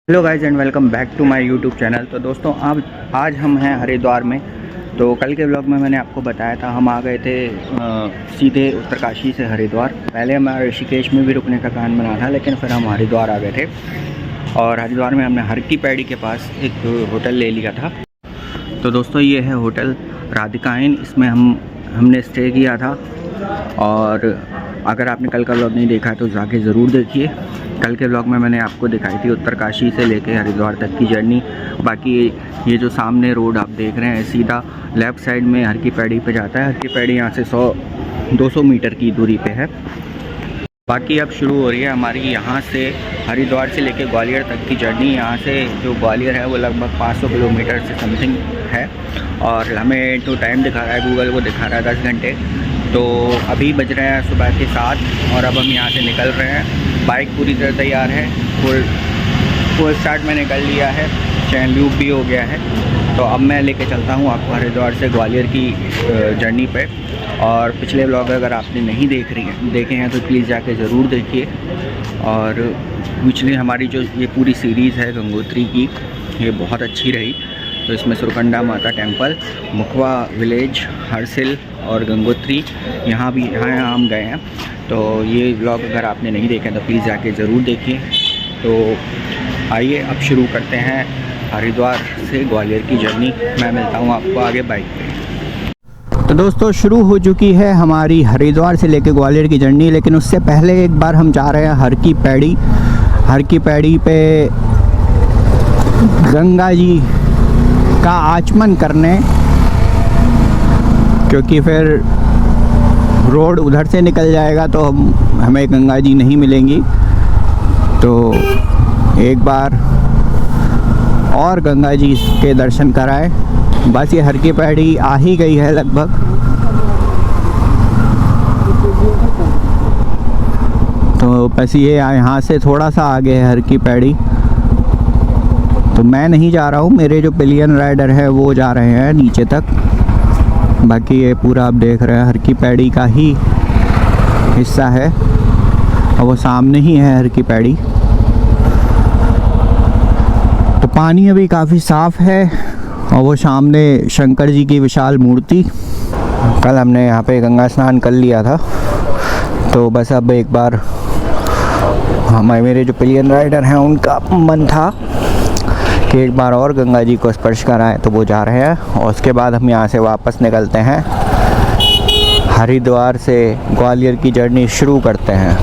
Hello guys and welcome back to my YouTube channel. तो दोस्तों आज हम हैं हरिद्वार में। तो कल के व्लॉग में मैंने आपको बताया था हम आ गए थे सीधे उत्तरकाशी से हरिद्वार। पहले हमारा ऋषिकेश में भी रुकने का प्लान बना था, लेकिन फिर हम हरिद्वार आ गए थे और हरिद्वार में हमने हर की पैड़ी के पास एक होटल ले लिया था। तो दोस्तों ये है होटल राधिका इन, इसमें हमने स्टे किया था। और अगर आपने कल का व्लॉग नहीं देखा है तो जाके ज़रूर देखिए। कल के व्लॉग में मैंने आपको दिखाई थी उत्तरकाशी से लेके हरिद्वार तक की जर्नी। बाकी ये जो सामने रोड आप देख रहे हैं सीधा लेफ़्ट साइड में हर की पैड़ी पे जाता है। हर की पैड़ी यहाँ से 100-200 मीटर की दूरी पे है। बाकी अब शुरू हो रही है हमारी यहाँ से हरिद्वार से लेके ग्वालियर तक की जर्नी। यहाँ से जो ग्वालियर है वो लगभग 500 किलोमीटर से समथिंग है और हमें जो टाइम दिखा रहा है गूगल वो दिखा रहा है 10 घंटे। तो अभी बज रहे हैं सुबह के 7 और अब हम यहाँ से निकल रहे हैं। बाइक पूरी तरह तैयार है, फुल स्टार्ट मैंने कर लिया है, चैन लूप भी हो गया है। तो अब मैं लेके चलता हूँ आपको हरिद्वार से ग्वालियर की जर्नी पे। और पिछले व्लॉग अगर आपने नहीं देखे हैं तो प्लीज़ जाके ज़रूर देखिए। और पिछली हमारी जो ये पूरी सीरीज़ है गंगोत्री की, ये बहुत अच्छी रही। तो इसमें सुरकंडा माता टेम्पल, मुखवा विलेज, हरसिल और गंगोत्री यहाँ हम गए हैं। तो ये व्लॉग अगर आपने नहीं देखे तो प्लीज़ जाके ज़रूर देखिए। तो आइए अब शुरू करते हैं हरिद्वार से ग्वालियर की जर्नी। मैं मिलता हूँ आपको आगे बाइक पे। तो दोस्तों शुरू हो चुकी है हमारी हरिद्वार से लेके ग्वालियर की जर्नी, लेकिन उससे पहले एक बार हम जा रहे हैं हर की पैड़ी पे गंगा जी का आचमन करने, क्योंकि फिर रोड उधर से निकल जाएगा तो हमें गंगा जी नहीं मिलेंगी। तो एक बार और गंगा जी के दर्शन कराए। बस ये हर की पैड़ी आ ही गई है लगभग। तो बस ये यहाँ से थोड़ा सा आगे है हर की पैड़ी। तो मैं नहीं जा रहा हूँ, मेरे जो पिलियन राइडर है वो जा रहे हैं नीचे तक। बाकी ये पूरा आप देख रहे हैं हर की पैड़ी का ही हिस्सा है और वो सामने ही है हर की पैड़ी। तो पानी अभी काफ़ी साफ़ है और वो सामने शंकर जी की विशाल मूर्ति। कल हमने यहाँ पे गंगा स्नान कर लिया था, तो बस अब एक बार मेरे जो पिलियन राइडर हैं उनका मन था कि एक बार और गंगा जी को स्पर्श कराएं, तो वो जा रहे हैं। और उसके बाद हम यहाँ से वापस निकलते हैं, हरिद्वार से ग्वालियर की जर्नी शुरू करते हैं।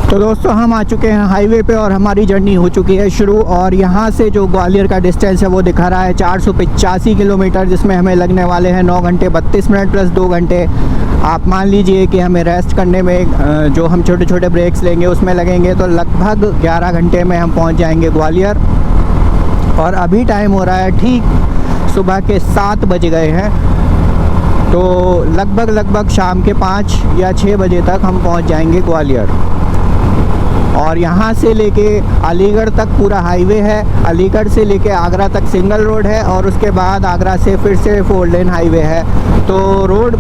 तो दोस्तों हम आ चुके हैं हाईवे पे और हमारी जर्नी हो चुकी है शुरू। और यहाँ से जो ग्वालियर का डिस्टेंस है वो दिखा रहा है 485 किलोमीटर, जिसमें हमें लगने वाले हैं 9 घंटे 32 मिनट प्लस 2 घंटे। आप मान लीजिए कि हमें रेस्ट करने में जो हम छोटे छोटे ब्रेक्स लेंगे उसमें लगेंगे, तो लगभग 11 घंटे में हम पहुँच जाएंगे ग्वालियर। और अभी टाइम हो रहा है ठीक सुबह के 7 बज गए हैं। तो लगभग शाम के 5 या 6 बजे तक हम पहुंच जाएंगे ग्वालियर। और यहाँ से लेके अलीगढ़ तक पूरा हाईवे है, अलीगढ़ से लेके आगरा तक सिंगल रोड है और उसके बाद आगरा से फिर से 4 लेन हाईवे है। तो रोड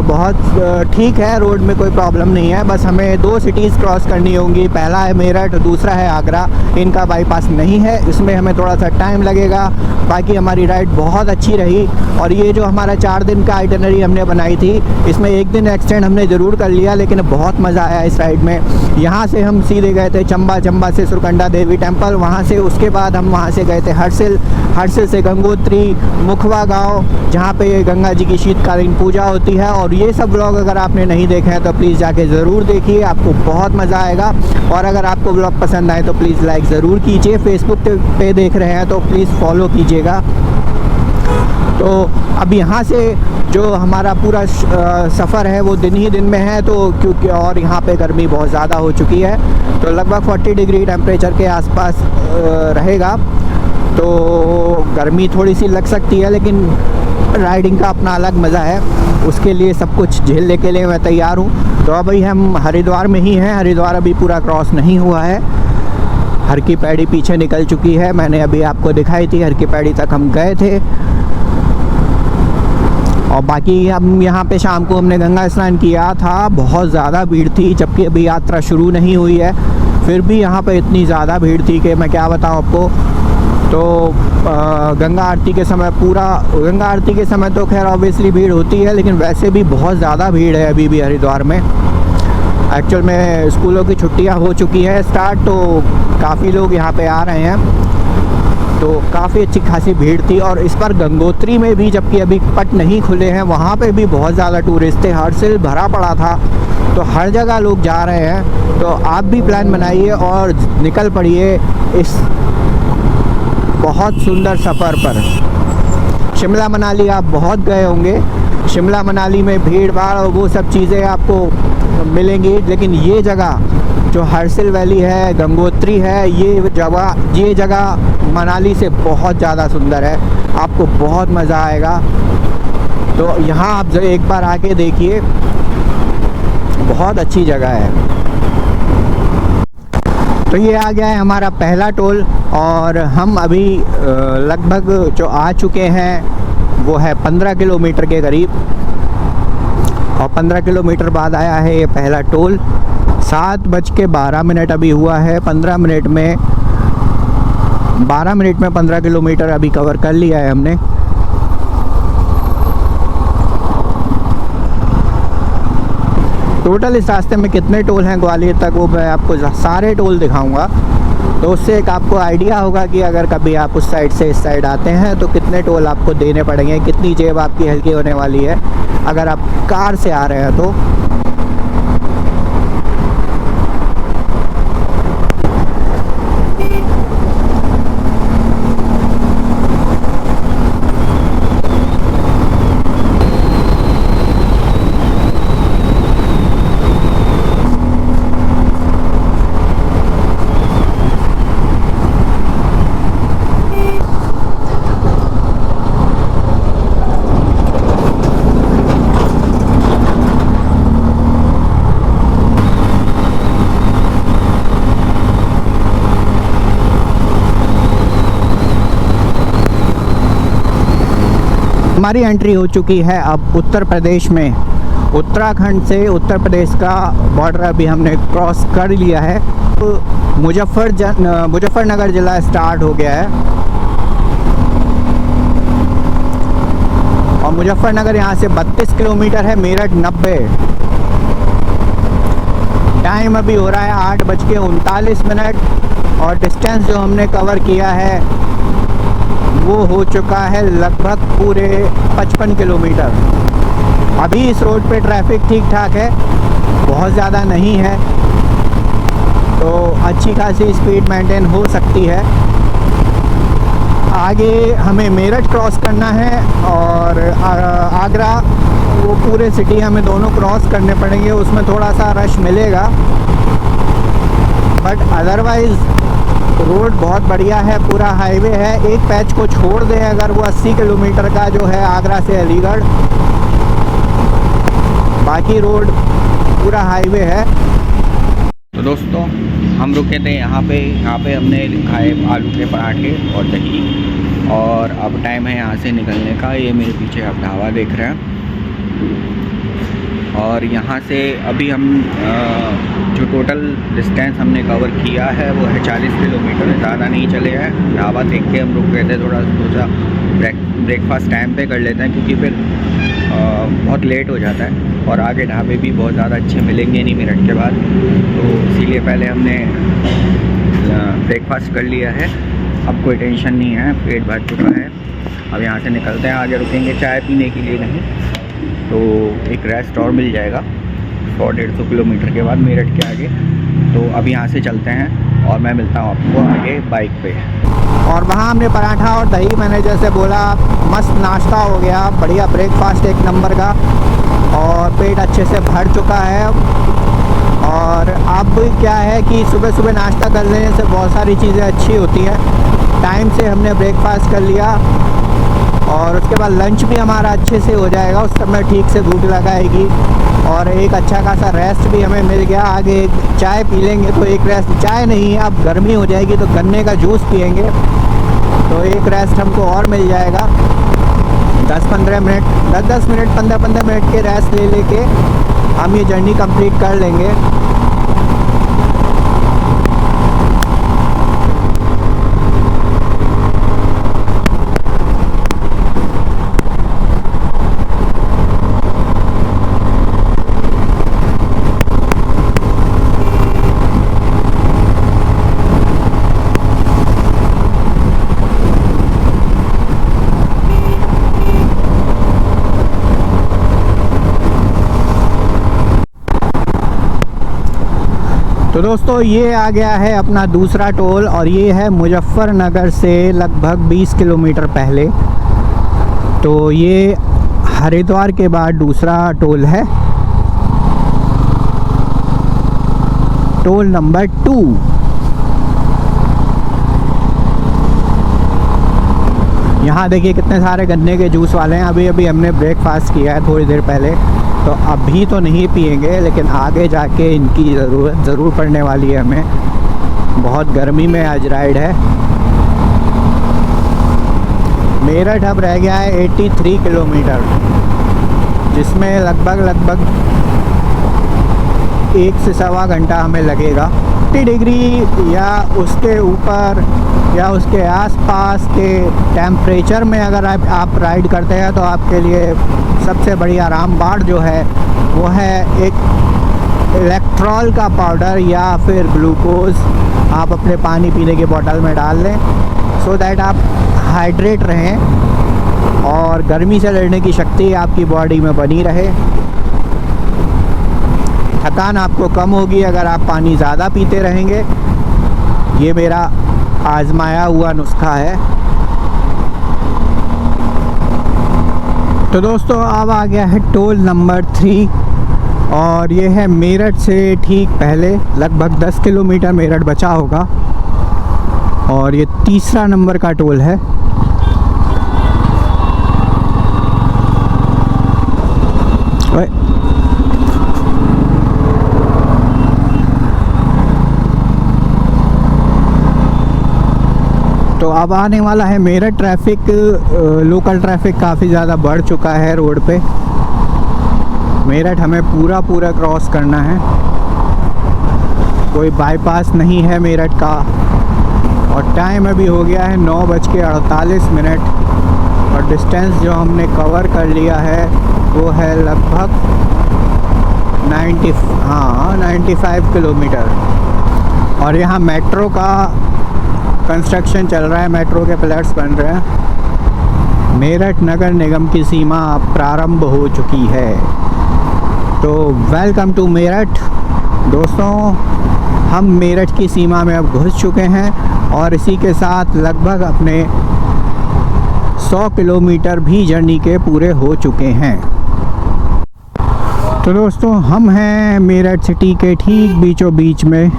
बहुत ठीक है, रोड में कोई प्रॉब्लम नहीं है। बस हमें 2 सिटीज़ क्रॉस करनी होंगी, पहला है मेरठ, दूसरा है आगरा। इनका बाईपास नहीं है, इसमें हमें थोड़ा सा टाइम लगेगा। बाकी हमारी राइड बहुत अच्छी रही। और ये जो हमारा 4 दिन का आइटनरी हमने बनाई थी, इसमें 1 दिन एक्सटेंड हमने ज़रूर कर लिया, लेकिन बहुत मज़ा आया इस राइड में। यहाँ से हम सीधे गए थे चंबा से सुरकंडा देवी टेम्पल, वहाँ से उसके बाद हम वहाँ से गए थे हरसिल से गंगोत्री, मुखवा गांव, जहाँ पे गंगा जी की शीतकालीन पूजा होती है। और ये सब व्लॉग अगर आपने नहीं देखे हैं तो प्लीज़ जाके ज़रूर देखिए, आपको बहुत मज़ा आएगा। और अगर आपको व्लॉग पसंद आए तो प्लीज़ लाइक ज़रूर कीजिए। फेसबुक पे देख रहे हैं तो प्लीज़ फॉलो कीजिएगा। तो अब यहाँ से जो हमारा पूरा सफ़र है वो दिन ही दिन में है, तो क्योंकि और यहाँ पे गर्मी बहुत ज़्यादा हो चुकी है, तो लगभग 40 डिग्री टेम्परेचर के आसपास रहेगा। तो गर्मी थोड़ी सी लग सकती है, लेकिन राइडिंग का अपना अलग मज़ा है, उसके लिए सब कुछ झेलने के लिए मैं तैयार हूँ। तो अभी हम हरिद्वार में ही हैं, हरिद्वार अभी पूरा क्रॉस नहीं हुआ है। हर की पैड़ी पीछे निकल चुकी है, मैंने अभी आपको दिखाई थी, हर की पैड़ी तक हम गए थे। और बाकी हम यहाँ पे शाम को हमने गंगा स्नान किया था, बहुत ज़्यादा भीड़ थी, जबकि अभी यात्रा शुरू नहीं हुई है। फिर भी यहाँ पे इतनी ज़्यादा भीड़ थी कि मैं क्या बताऊँ आपको। तो गंगा आरती के समय गंगा आरती के समय तो खैर ऑब्वियसली भीड़ होती है, लेकिन वैसे भी बहुत ज़्यादा भीड़ है अभी भी हरिद्वार में। एक्चुअल में स्कूलों की छुट्टियां हो चुकी है स्टार्ट, तो काफ़ी लोग यहाँ पे आ रहे हैं, तो काफ़ी अच्छी खासी भीड़ थी। और इस बार गंगोत्री में भी, जबकि अभी पट नहीं खुले हैं, वहाँ पे भी बहुत ज़्यादा टूरिस्ट थे, हर्सिल भरा पड़ा था, तो हर जगह लोग जा रहे हैं। तो आप भी प्लान बनाइए और निकल पड़िए इस बहुत सुंदर सफ़र पर। शिमला मनाली आप बहुत गए होंगे, शिमला मनाली में भीड़ भाड़ और वो सब चीज़ें आपको मिलेंगी, लेकिन ये जगह जो हर्सिल वैली है, गंगोत्री है, ये जगह मनाली से बहुत ज़्यादा सुंदर है, आपको बहुत मज़ा आएगा। तो यहाँ आप एक बार आके देखिए, बहुत अच्छी जगह है। तो ये आ गया है हमारा पहला टोल, और हम अभी लगभग जो आ चुके हैं वो है 15 किलोमीटर के करीब, और 15 किलोमीटर बाद आया है ये पहला टोल। 7:12 अभी हुआ है। 12 मिनट में 15 किलोमीटर अभी कवर कर लिया है हमने। टोटल इस रास्ते में कितने टोल हैं ग्वालियर तक, वो मैं आपको सारे टोल दिखाऊंगा, तो उससे एक आपको आइडिया होगा कि अगर कभी आप उस साइड से इस साइड आते हैं तो कितने टोल आपको देने पड़ेंगे, कितनी जेब आपकी हल्की होने वाली है अगर आप कार से आ रहे हैं तो। हमारी एंट्री हो चुकी है अब उत्तर प्रदेश में। उत्तराखंड से उत्तर प्रदेश का बॉर्डर अभी हमने क्रॉस कर लिया है। तो मुजफ्फरनगर ज़िला स्टार्ट हो गया है, और मुजफ्फरनगर यहाँ से 32 किलोमीटर है, मेरठ 90। टाइम अभी हो रहा है 8:39, और डिस्टेंस जो हमने कवर किया है वो हो चुका है लगभग पूरे 55 किलोमीटर। अभी इस रोड पे ट्रैफिक ठीक ठाक है, बहुत ज़्यादा नहीं है, तो अच्छी खासी स्पीड मेंटेन हो सकती है। आगे हमें मेरठ क्रॉस करना है और आगरा, वो पूरे सिटी हमें दोनों क्रॉस करने पड़ेंगे। उसमें थोड़ा सा रश मिलेगा, बट अदरवाइज़ रोड बहुत बढ़िया है, पूरा हाईवे है। एक पैच को छोड़ दें अगर, वो 80 किलोमीटर का जो है आगरा से अलीगढ़, बाकी रोड पूरा हाईवे है। तो दोस्तों हम रुके थे यहाँ पे हमने खाए आलू के पराठे और दही, और अब टाइम है यहाँ से निकलने का। ये मेरे पीछे आप ढाबा देख रहे हैं, और यहाँ से अभी हम जो टोटल डिस्टेंस हमने कवर किया है वो है 40 किलोमीटर, ज़्यादा नहीं चले हैं। ढाबा देख के हम रुक गए थे, थोड़ा सोचा ब्रेकफास्ट टाइम पे कर लेते हैं, क्योंकि फिर बहुत लेट हो जाता है, और आगे ढाबे भी बहुत ज़्यादा अच्छे मिलेंगे नहीं मेरठ के बाद, तो इसीलिए पहले हमने ब्रेकफास्ट कर लिया है। अब कोई टेंशन नहीं है, पेट भर चुका है। अब यहाँ से निकलते हैं, आगे रुकेंगे चाय पीने के लिए नहीं, तो एक रेस्ट और मिल जाएगा 100-150 किलोमीटर के बाद मेरठ के आगे। तो अब यहाँ से चलते हैं और मैं मिलता हूँ आपको आगे बाइक पे। और वहाँ हमने पराठा और दही, मैंने जैसे बोला, मस्त नाश्ता हो गया, बढ़िया ब्रेकफास्ट एक नंबर का, और पेट अच्छे से भर चुका है। और अब क्या है कि सुबह सुबह नाश्ता कर लेने से बहुत सारी चीज़ें अच्छी होती हैं। टाइम से हमने ब्रेकफास्ट कर लिया, और उसके बाद लंच भी हमारा अच्छे से हो जाएगा, उस समय ठीक से भूख लगाएगी, और एक अच्छा खासा रेस्ट भी हमें मिल गया। आगे चाय पी लेंगे तो एक रेस्ट, चाय नहीं है अब गर्मी हो जाएगी तो गन्ने का जूस पियेंगे, तो एक रेस्ट हमको और मिल जाएगा। 10-15 मिनट 10-10 मिनट 15-15 मिनट के रेस्ट ले लेके हम ये जर्नी कंप्लीट कर लेंगे। दोस्तों ये आ गया है अपना दूसरा टोल और ये है मुजफ्फरनगर से लगभग 20 किलोमीटर पहले। तो ये हरिद्वार के बाद दूसरा टोल है, टोल नंबर 2। यहाँ देखिए कितने सारे गन्ने के जूस वाले हैं। अभी अभी हमने ब्रेकफास्ट किया है थोड़ी देर पहले, तो अभी तो नहीं पियेंगे, लेकिन आगे जाके इनकी ज़रूर पड़ने वाली है हमें। बहुत गर्मी में आज राइड है। मेरठ अब रह गया है 83 किलोमीटर, जिसमें लगभग 1 से सवा घंटा हमें लगेगा। 80 डिग्री या उसके ऊपर या उसके आसपास के टेम्परेचर में अगर आप राइड करते हैं तो आपके लिए सबसे बड़ी आराम बात जो है वो है एक इलेक्ट्रॉल का पाउडर या फिर ग्लूकोज आप अपने पानी पीने की बोतल में डाल लें, सो दैट आप हाइड्रेट रहें और गर्मी से लड़ने की शक्ति आपकी बॉडी में बनी रहे। थकान आपको कम होगी अगर आप पानी ज़्यादा पीते रहेंगे। ये मेरा आजमाया हुआ नुस्खा है। तो दोस्तों अब आ गया है टोल नंबर 3 और ये है मेरठ से ठीक पहले, लगभग 10 किलोमीटर मेरठ बचा होगा और ये तीसरा नंबर का टोल है। तो अब आने वाला है मेरठ ट्रैफिक। लोकल ट्रैफिक काफ़ी ज़्यादा बढ़ चुका है रोड पे। मेरठ हमें पूरा क्रॉस करना है, कोई बाईपास नहीं है मेरठ का। और टाइम अभी हो गया है 9:48 और डिस्टेंस जो हमने कवर कर लिया है वो है लगभग 95 किलोमीटर। और यहाँ मेट्रो का कंस्ट्रक्शन चल रहा है, मेट्रो के पिलर्स बन रहे हैं। मेरठ नगर निगम की सीमा प्रारंभ हो चुकी है। तो वेलकम टू मेरठ। दोस्तों हम मेरठ की सीमा में अब घुस चुके हैं और इसी के साथ लगभग अपने 100 किलोमीटर भी जर्नी के पूरे हो चुके हैं। तो दोस्तों हम हैं मेरठ सिटी के ठीक बीचों बीच में।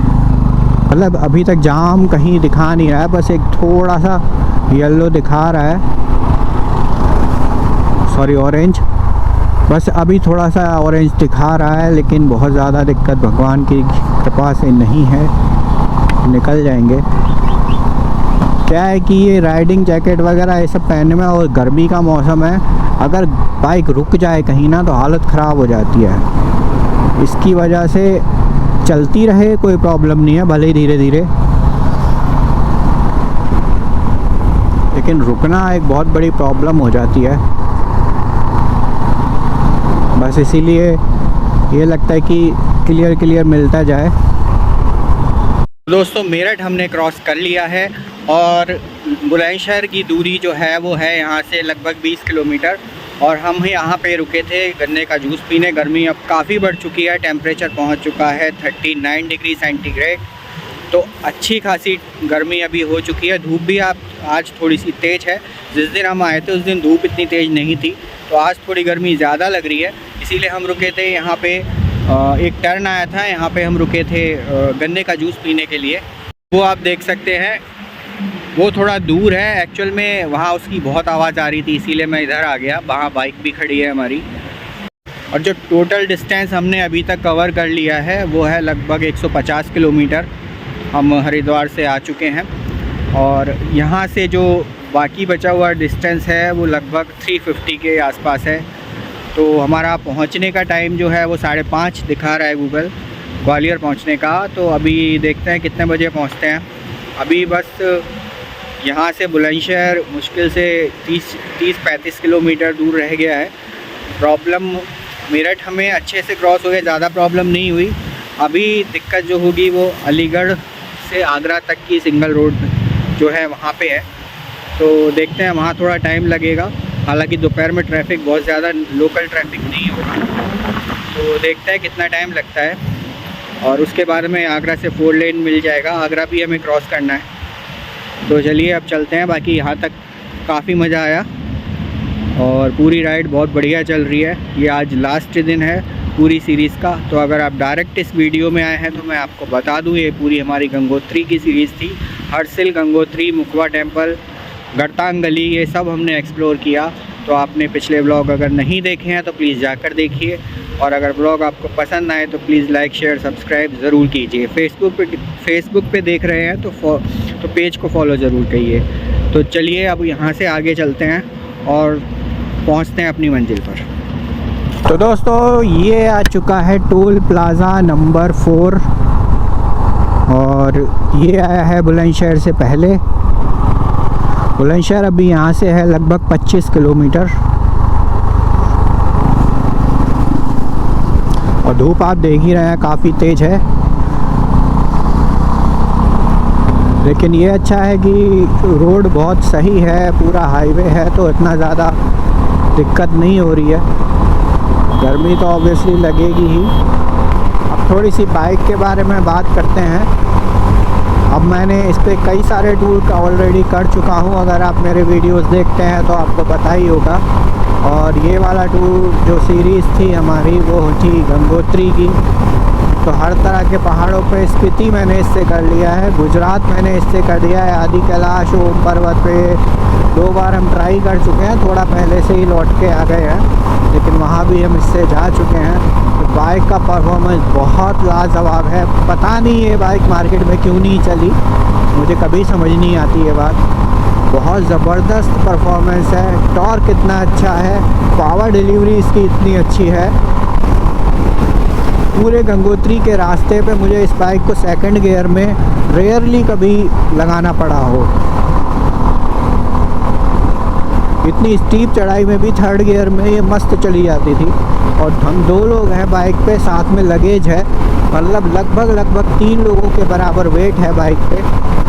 मतलब अभी तक जाम कहीं दिखा नहीं रहा है, बस एक थोड़ा सा येलो दिखा रहा है, सॉरी ऑरेंज, बस अभी थोड़ा सा ऑरेंज दिखा रहा है, लेकिन बहुत ज़्यादा दिक्कत भगवान की कृपा से नहीं है, निकल जाएंगे। क्या है कि ये राइडिंग जैकेट वगैरह ये सब पहनने में, और गर्मी का मौसम है, अगर बाइक रुक जाए कहीं ना तो हालत ख़राब हो जाती है। इसकी वजह से चलती रहे कोई प्रॉब्लम नहीं है, भले ही धीरे धीरे, लेकिन रुकना एक बहुत बड़ी प्रॉब्लम हो जाती है। बस इसीलिए ये लगता है कि क्लियर मिलता जाए। दोस्तों मेरठ हमने क्रॉस कर लिया है और बुलंदशहर की दूरी जो है वो है यहाँ से लगभग 20 किलोमीटर। और हम यहाँ पे रुके थे गन्ने का जूस पीने। गर्मी अब काफ़ी बढ़ चुकी है, टेम्परेचर पहुँच चुका है 39 डिग्री सेंटीग्रेड। तो अच्छी खासी गर्मी अभी हो चुकी है। धूप भी आज थोड़ी सी तेज़ है। जिस दिन हम आए थे उस दिन धूप इतनी तेज़ नहीं थी, तो आज थोड़ी गर्मी ज़्यादा लग रही है। इसीलिए हम रुके थे यहाँ पे, एक टर्न आया था, यहाँ पे हम रुके थे गन्ने का जूस पीने के लिए। वो आप देख सकते हैं, वो थोड़ा दूर है एक्चुअल में, वहाँ उसकी बहुत आवाज़ आ रही थी, इसीलिए मैं इधर आ गया। वहाँ बाइक भी खड़ी है हमारी। और जो टोटल डिस्टेंस हमने अभी तक कवर कर लिया है वो है लगभग 150 किलोमीटर। हम हरिद्वार से आ चुके हैं और यहाँ से जो बाकी बचा हुआ डिस्टेंस है वो लगभग 350 के आसपास है। तो हमारा पहुँचने का टाइम जो है वो 5:30 दिखा रहा है गूगल, ग्वालियर पहुँचने का। तो अभी देखते हैं कितने बजे पहुँचते हैं। अभी बस यहाँ से बुलंदशहर मुश्किल से 30-35 किलोमीटर दूर रह गया है। प्रॉब्लम मेरठ हमें अच्छे से क्रॉस हो गया, ज़्यादा प्रॉब्लम नहीं हुई। अभी दिक्कत जो होगी वो अलीगढ़ से आगरा तक की सिंगल रोड जो है वहाँ पे है। तो देखते हैं, वहाँ थोड़ा टाइम लगेगा। हालांकि दोपहर में ट्रैफिक बहुत ज़्यादा, लोकल ट्रैफिक नहीं होगा, तो देखते हैं कितना टाइम लगता है। और उसके बाद में आगरा से 4 लेन मिल जाएगा। आगरा भी हमें क्रॉस करना है, तो चलिए अब चलते हैं। बाकी यहाँ तक काफ़ी मज़ा आया और पूरी राइड बहुत बढ़िया चल रही है। ये आज लास्ट दिन है पूरी सीरीज़ का। तो अगर आप डायरेक्ट इस वीडियो में आए हैं तो मैं आपको बता दूं, ये पूरी हमारी गंगोत्री की सीरीज़ थी। हरसिल, गंगोत्री, मुखवा टेम्पल, गड़तांग गली, ये सब हमने एक्सप्लोर किया। तो आपने पिछले व्लॉग अगर नहीं देखे हैं तो प्लीज़ जाकर देखिए, और अगर व्लॉग आपको पसंद आए तो प्लीज़ लाइक, शेयर, सब्सक्राइब ज़रूर कीजिए। फेसबुक पे देख रहे हैं तो पेज को फॉलो ज़रूर करिए। तो चलिए अब यहाँ से आगे चलते हैं और पहुँचते हैं अपनी मंजिल पर। तो दोस्तों ये आ चुका है टोल प्लाज़ा नंबर 4 और ये आया है बुलंदशहर से पहले। बुलंदशहर अभी यहाँ से है लगभग 25 किलोमीटर और धूप आप देख ही रहे हैं काफ़ी तेज़ है। लेकिन ये अच्छा है कि रोड बहुत सही है, पूरा हाईवे है, तो इतना ज़्यादा दिक्कत नहीं हो रही है। गर्मी तो ऑब्वियसली लगेगी ही। अब थोड़ी सी बाइक के बारे में बात करते हैं। अब मैंने इस पर कई सारे टूर का ऑलरेडी कर चुका हूँ, अगर आप मेरे वीडियोस देखते हैं तो आपको पता ही होगा। और ये वाला टूर जो सीरीज़ थी हमारी वो थी गंगोत्री की। तो हर तरह के पहाड़ों पे, स्पीति मैंने इससे कर लिया है, गुजरात मैंने इससे कर दिया है, आदि कैलाश, ओम पर्वत पे 2 बार हम ट्राई कर चुके हैं। थोड़ा पहले से ही लौट के आ गए हैं, लेकिन वहाँ भी हम इससे जा चुके हैं। तो बाइक का परफॉर्मेंस बहुत लाजवाब है। पता नहीं ये बाइक मार्केट में क्यों नहीं चली, मुझे कभी समझ नहीं आती ये बात। बहुत ज़बरदस्त परफॉर्मेंस है, टॉर्क इतना अच्छा है, पावर डिलीवरी इसकी इतनी अच्छी है। पूरे गंगोत्री के रास्ते पे मुझे इस बाइक को सेकंड गियर में रेयरली कभी लगाना पड़ा हो। इतनी स्टीप चढ़ाई में भी थर्ड गियर में ये मस्त चली जाती थी। और हम 2 लोग हैं बाइक पे, साथ में लगेज है, मतलब लगभग 3 लोगों के बराबर वेट है बाइक पे।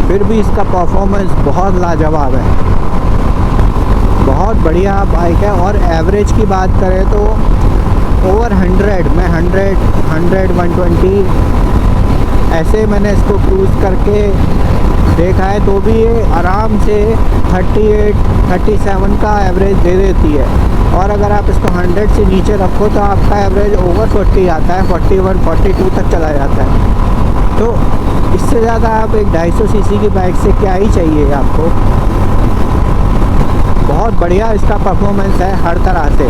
फिर भी इसका परफॉर्मेंस बहुत लाजवाब है, बहुत बढ़िया बाइक है। और एवरेज की बात करें तो ओवर 100 में 100, 120 ऐसे मैंने इसको क्रूज़ करके देखा है, तो भी ये आराम से 38, 37 का एवरेज दे देती है। और अगर आप इसको 100 से नीचे रखो तो आपका एवरेज ओवर 40 आता है, 41, 42 तक चला जाता है। तो इससे ज़्यादा आप एक 250 सीसी की बाइक से क्या ही चाहिए आपको। बहुत बढ़िया इसका परफॉर्मेंस है हर तरह से।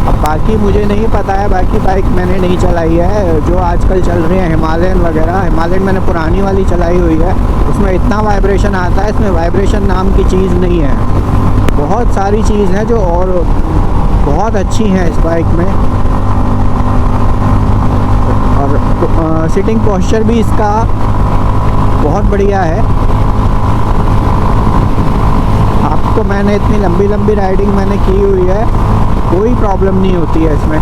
अब बाकी मुझे नहीं पता है, बाकी बाइक मैंने नहीं चलाई है जो आजकल चल रही है हिमालयन वगैरह। हिमालयन मैंने पुरानी वाली चलाई हुई है, उसमें इतना वाइब्रेशन आता है, इसमें वाइब्रेशन नाम की चीज़ नहीं है। बहुत सारी चीज़ हैं जो और बहुत अच्छी हैं इस बाइक में। और सिटिंग पोस्चर भी इसका बहुत बढ़िया है। आपको मैंने इतनी लंबी राइडिंग मैंने की हुई है, कोई प्रॉब्लम नहीं होती है इसमें।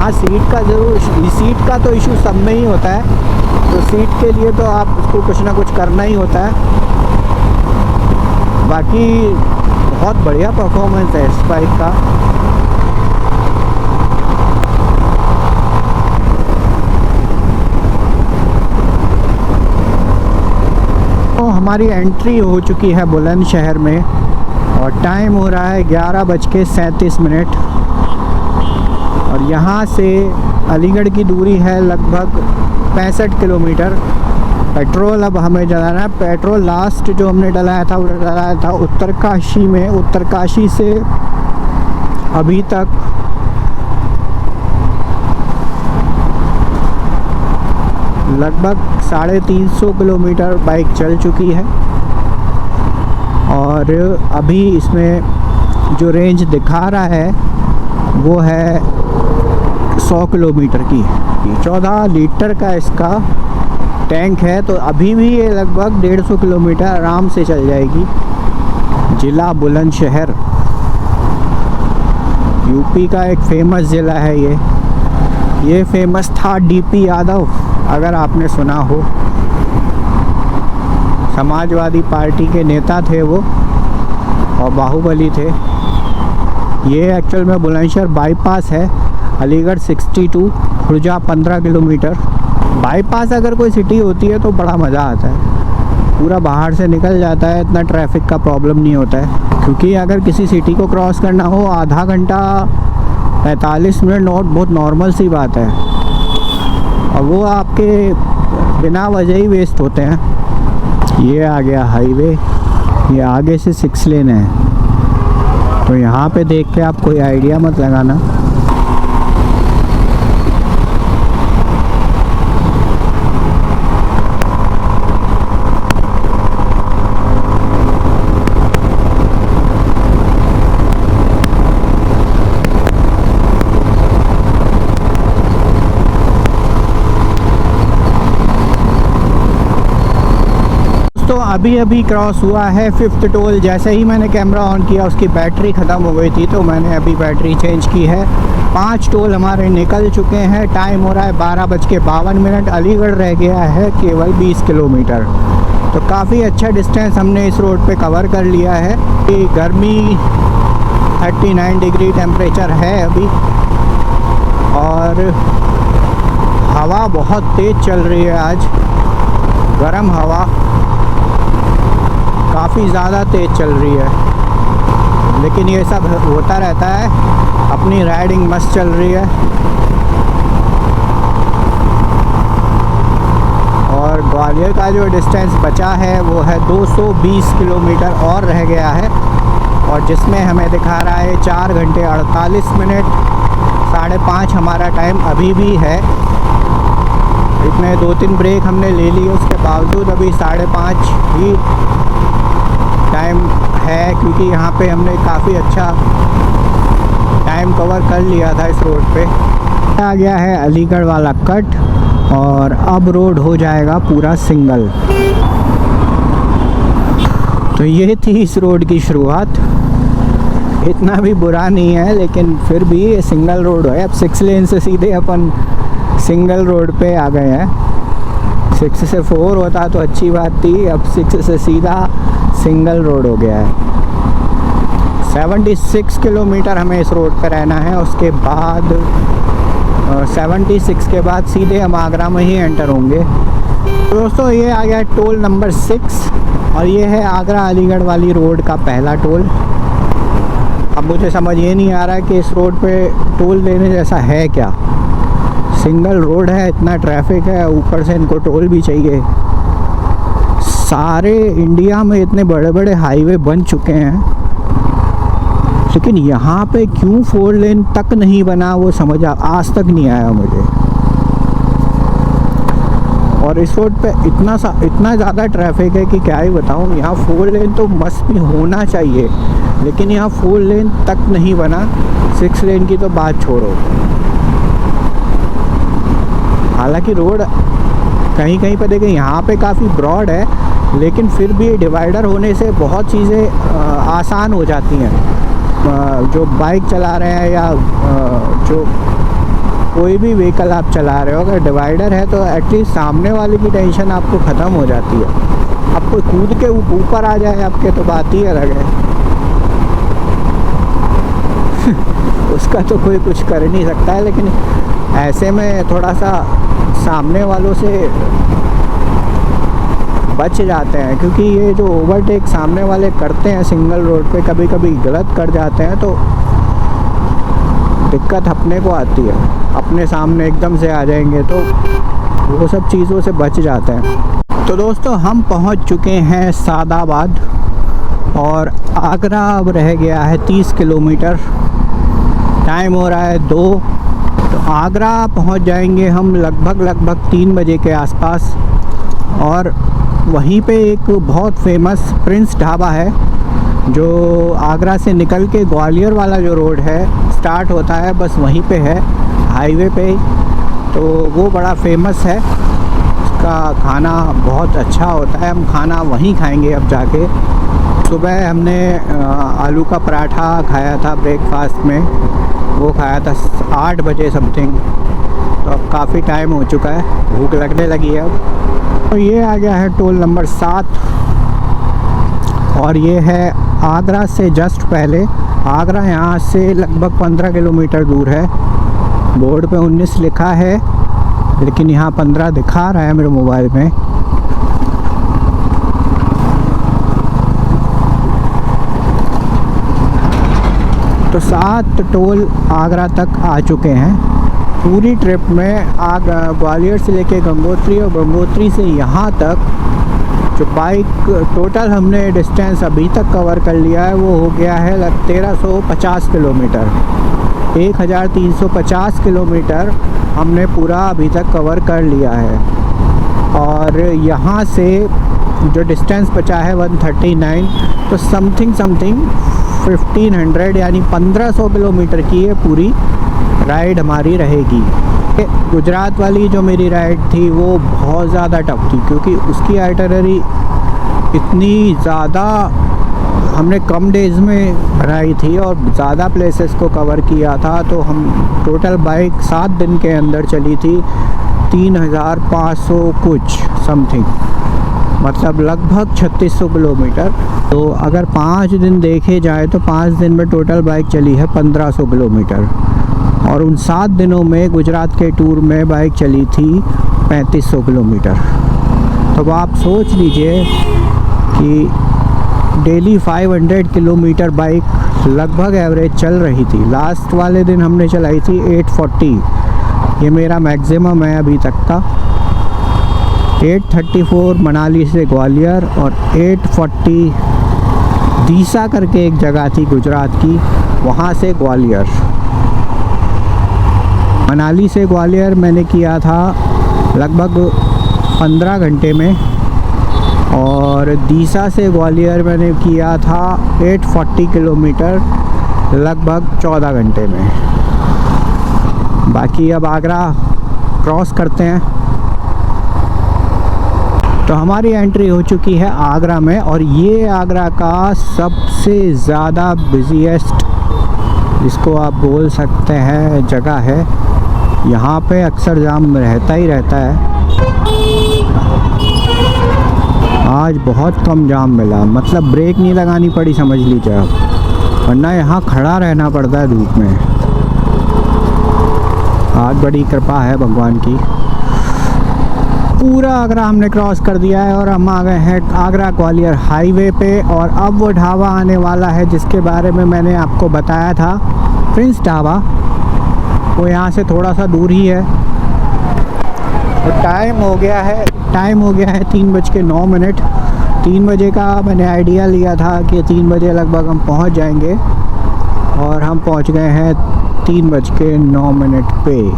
हाँ, सीट का तो इशू सब में ही होता है, तो सीट के लिए तो आप उसको कुछ ना कुछ करना ही होता है। बाकी बहुत बढ़िया परफॉर्मेंस है इस बाइक का। तो हमारी एंट्री हो चुकी है बुलंदशहर में और टाइम हो रहा है 11:37। और यहाँ से अलीगढ़ की दूरी है लगभग 65 किलोमीटर। पेट्रोल अब हमें डलाना है। पेट्रोल लास्ट जो हमने डलाया था वो डलाया था उत्तरकाशी में। उत्तरकाशी से अभी तक लगभग 350 किलोमीटर बाइक चल चुकी है। और अभी इसमें जो रेंज दिखा रहा है वो है 100 किलोमीटर की। 14 लीटर का इसका टैंक है, तो अभी भी ये लगभग 150 किलोमीटर आराम से चल जाएगी। ज़िला बुलंदशहर यूपी का एक फेमस ज़िला है ये फेमस था डीपी यादव, अगर आपने सुना हो। समाजवादी पार्टी के नेता थे वो और बाहुबली थे। ये एक्चुअल में बुलंदशहर बाईपास है, अलीगढ़ 62 खुर्जा 15 किलोमीटर। बाईपास अगर कोई सिटी होती है तो बड़ा मज़ा आता है, पूरा बाहर से निकल जाता है, इतना ट्रैफिक का प्रॉब्लम नहीं होता है। क्योंकि अगर किसी सिटी को क्रॉस करना हो आधा घंटा 45 मिनट बहुत नॉर्मल सी बात है, और वो आपके बिना वजह ही वेस्ट होते हैं। ये आ गया हाईवे, ये आगे से 6 लेन है, तो यहाँ पे देख के आप कोई आइडिया मत लगाना। तो अभी क्रॉस हुआ है 5th टोल। जैसे ही मैंने कैमरा ऑन किया उसकी बैटरी ख़त्म हो गई थी, तो मैंने अभी बैटरी चेंज की है। 5 टोल हमारे निकल चुके हैं। टाइम हो रहा है 12:52। अलीगढ़ रह गया है केवल 20 किलोमीटर। तो काफ़ी अच्छा डिस्टेंस हमने इस रोड पे कवर कर लिया है। गर्मी 39 डिग्री टेम्परेचर है अभी, और हवा बहुत तेज़ चल रही है आज, गर्म हवा काफ़ी ज़्यादा तेज़ चल रही है। लेकिन ये सब होता रहता है, अपनी राइडिंग मस्त चल रही है। और ग्वालियर का जो डिस्टेंस बचा है वो है 220 किलोमीटर और रह गया है, और जिसमें हमें दिखा रहा है 4 घंटे 48 मिनट। 5:30 हमारा टाइम अभी भी है। इतने 2-3 ब्रेक हमने ले लिए, उसके बावजूद अभी 5:30 ही टाइम है, क्योंकि यहाँ पे हमने काफ़ी अच्छा टाइम कवर कर लिया था इस रोड पे। आ गया है अलीगढ़ वाला कट, और अब रोड हो जाएगा पूरा सिंगल। तो ये थी इस रोड की शुरुआत। इतना भी बुरा नहीं है, लेकिन फिर भी ये सिंगल रोड है। अब 6 लेन से सीधे अपन सिंगल रोड पे आ गए हैं। 6 से 4 होता तो अच्छी बात थी, अब 6 से सीधा सिंगल रोड हो गया है। 76 किलोमीटर हमें इस रोड पर रहना है। उसके बाद 76 के बाद सीधे हम आगरा में ही एंटर होंगे। तो दोस्तों ये आ गया टोल नंबर 6, और ये है आगरा अलीगढ़ वाली रोड का पहला टोल। अब मुझे समझ ये नहीं आ रहा है कि इस रोड पे टोल देने जैसा है क्या। सिंगल रोड है, इतना ट्रैफिक है, ऊपर से इनको टोल भी चाहिए। सारे इंडिया में इतने बड़े बड़े हाईवे बन चुके हैं, लेकिन यहाँ पे क्यों 4 लेन तक नहीं बना वो समझ आज तक नहीं आया मुझे। और इस रोड पे इतना ज़्यादा ट्रैफिक है कि क्या ही बताऊँ। यहाँ 4 लेन तो मस्त भी होना चाहिए, लेकिन यहाँ 4 लेन तक नहीं बना। 6 लेन की तो बात छोड़ो। हालांकि रोड कहीं कहीं पर देखें यहाँ पे काफ़ी ब्रॉड है, लेकिन फिर भी डिवाइडर होने से बहुत चीज़ें आसान हो जाती हैं। जो बाइक चला रहे हैं या जो कोई भी व्हीकल आप चला रहे हो, अगर डिवाइडर है तो एटलीस्ट सामने वाले की टेंशन आपको ख़त्म हो जाती है। अब कोई कूद के ऊपर आ जाए आपके तो बात ही अलग है। उसका तो कोई कुछ कर ही नहीं सकता है, लेकिन ऐसे में थोड़ा सा सामने वालों से बच जाते हैं, क्योंकि ये जो ओवरटेक सामने वाले करते हैं सिंगल रोड पे, कभी कभी गलत कर जाते हैं, तो दिक्कत अपने को आती है। अपने सामने एकदम से आ जाएंगे तो वो सब चीज़ों से बच जाते हैं। तो दोस्तों हम पहुंच चुके हैं सादाबाद, और आगरा अब रह गया है 30 किलोमीटर। टाइम हो रहा है 2। तो आगरा पहुंच जाएंगे हम लगभग 3 बजे के आसपास। और वहीं पे एक बहुत फेमस प्रिंस ढाबा है, जो आगरा से निकल के ग्वालियर वाला जो रोड है स्टार्ट होता है, बस वहीं पे है, हाईवे पे। तो वो बड़ा फेमस है, उसका खाना बहुत अच्छा होता है। हम खाना वहीं खाएंगे अब जाके। सुबह हमने आलू का पराठा खाया था ब्रेकफास्ट में, वो खाया था 8 बजे समथिंग। तो अब काफ़ी टाइम हो चुका है, भूख लगने लगी है अब। तो ये आ गया है टोल नंबर 7, और ये है आगरा से जस्ट पहले। आगरा यहाँ से लगभग 15 किलोमीटर दूर है। बोर्ड पे 19 लिखा है, लेकिन यहाँ 15 दिखा रहा है मेरे मोबाइल में। तो 7 टोल आगरा तक आ चुके हैं। पूरी ट्रिप में ग्वालियर से लेके गंगोत्री और गंगोत्री से यहाँ तक जो बाइक टोटल हमने डिस्टेंस अभी तक कवर कर लिया है वो हो गया है 1350 किलोमीटर। 1350 किलोमीटर हमने पूरा अभी तक कवर कर लिया है। और यहाँ से जो डिस्टेंस बचा है 139, तो समथिंग 1500 यानी 1500 किलोमीटर की ये पूरी राइड हमारी रहेगी। गुजरात वाली जो मेरी राइड थी वो बहुत ज़्यादा टफ थी, क्योंकि उसकी आइटनरी इतनी ज़्यादा हमने कम डेज़ में बनाई थी और ज़्यादा प्लेसेस को कवर किया था। तो हम टोटल बाइक 7 दिन के अंदर चली थी 3500 कुछ समथिंग, मतलब लगभग 3600 किलोमीटर। तो अगर 5 दिन देखे जाए तो 5 दिन में टोटल बाइक चली है 1500 किलोमीटर। और उन 7 दिनों में गुजरात के टूर में बाइक चली थी 3500 किलोमीटर। तो आप सोच लीजिए कि डेली 500 किलोमीटर बाइक लगभग एवरेज चल रही थी। लास्ट वाले दिन हमने चलाई थी 840, ये मेरा मैक्सिमम है अभी तक का। 834 मनाली से ग्वालियर और 840 दीसा करके एक जगह थी गुजरात की, वहाँ से ग्वालियर। मनाली से ग्वालियर मैंने किया था लगभग 15 घंटे में, और दीसा से ग्वालियर मैंने किया था 840 किलोमीटर लगभग 14 घंटे में। बाकी अब आगरा क्रॉस करते हैं। तो हमारी एंट्री हो चुकी है आगरा में, और ये आगरा का सबसे ज़्यादा बिजीएस्ट जिसको आप बोल सकते हैं जगह है। यहाँ पे अक्सर जाम रहता ही रहता है। आज बहुत कम जाम मिला, मतलब ब्रेक नहीं लगानी पड़ी समझ लीजिए आप, वरना यहाँ खड़ा रहना पड़ता है धूप में। आज बड़ी कृपा है भगवान की। पूरा आगरा हमने क्रॉस कर दिया है और हम आ गए हैं आगरा ग्वालियर हाईवे पे। और अब वो ढाबा आने वाला है जिसके बारे में मैंने आपको बताया था, प्रिंस ढाबा। वो यहाँ से थोड़ा सा दूर ही है। तो टाइम हो गया है 3:09। 3 बजे का मैंने आइडिया लिया था कि 3 बजे लगभग हम पहुँच जाएंगे, और हम पहुँच गए हैं 3:09 पे।